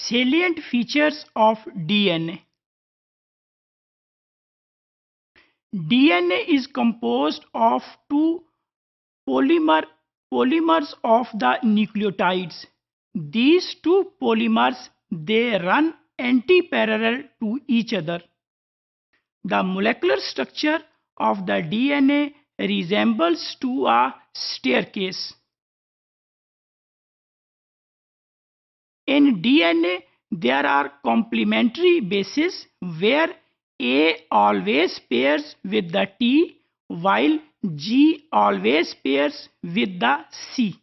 Salient features of DNA. DNA is composed of two polymers of the nucleotides. These two polymers they run anti-parallel to each other. The molecular structure of the DNA resembles to a staircase. In DNA, there are complementary bases where A always pairs with the T while G always pairs with the C.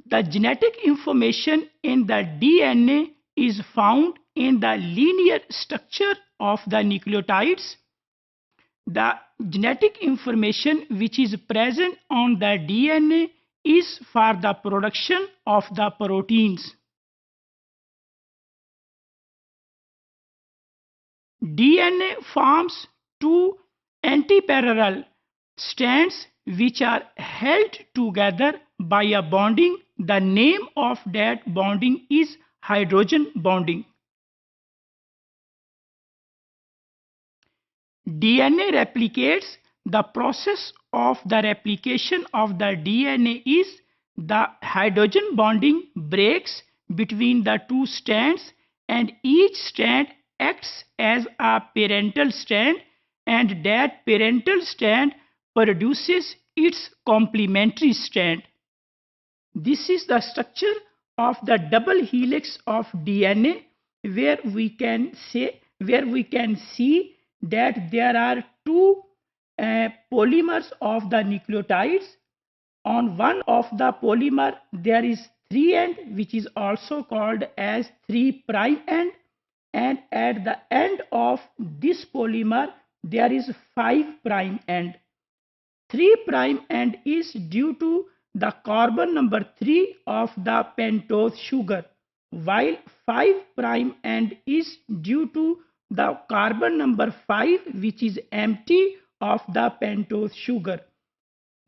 The genetic information in the DNA is found in the linear structure of the nucleotides. The genetic information which is present on the DNA is for the production of the proteins. DNA forms two antiparallel strands which are held together by a bonding. The name of that bonding is hydrogen bonding. DNA replicates. The process of the replication of the DNA is the hydrogen bonding breaks between the two strands and each strand acts as a parental strand and that parental strand produces its complementary strand. This is the structure of the double helix of DNA where we can see that there are two polymers of the nucleotides. On one of the polymer there is 3' end which is also called as 3' end, and at the end of this polymer there is 5' end. 3' end is due to the carbon number 3 of the pentose sugar, while 5' end is due to the carbon number 5 which is empty of the pentose sugar.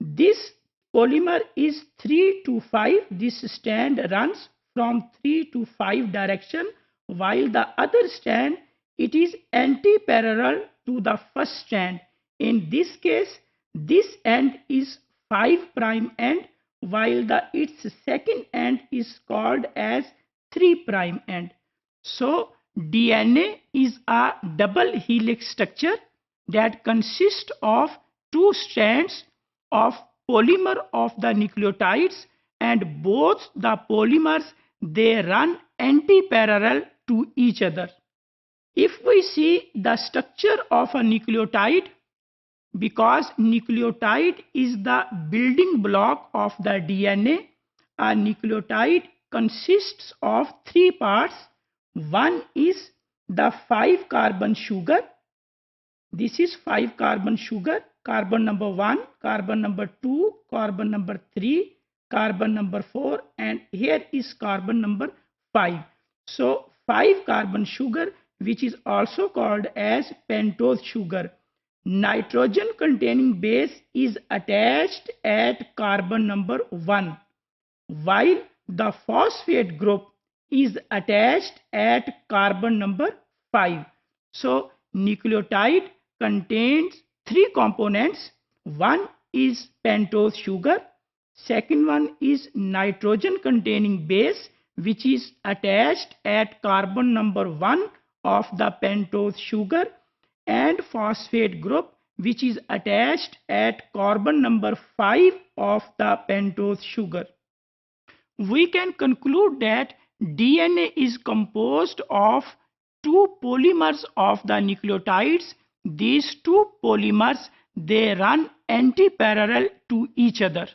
This polymer is 3 to 5. This strand runs from 3 to 5 direction, while the other strand it is anti-parallel to the first strand. In this case, this end is 5' end, while its second end is called as 3' end. So DNA is a double helix structure that consists of two strands of polymer of the nucleotides, and both the polymers they run anti-parallel to each other. If we see the structure of a nucleotide, because nucleotide is the building block of the DNA, a nucleotide consists of three parts. One is the 5-carbon sugar. This is 5-carbon sugar, carbon number 1, carbon number 2, carbon number 3, carbon number 4, and here is carbon number 5. So 5-carbon sugar which is also called as pentose sugar. Nitrogen containing base is attached at carbon number 1, while the phosphate group is attached at carbon number 5. So nucleotide contains three components. One is pentose sugar, second one is nitrogen containing base which is attached at carbon number 1 of the pentose sugar, and phosphate group which is attached at carbon number 5 of the pentose sugar. We can conclude that DNA is composed of two polymers of the nucleotides. These two polymers they run anti-parallel to each other.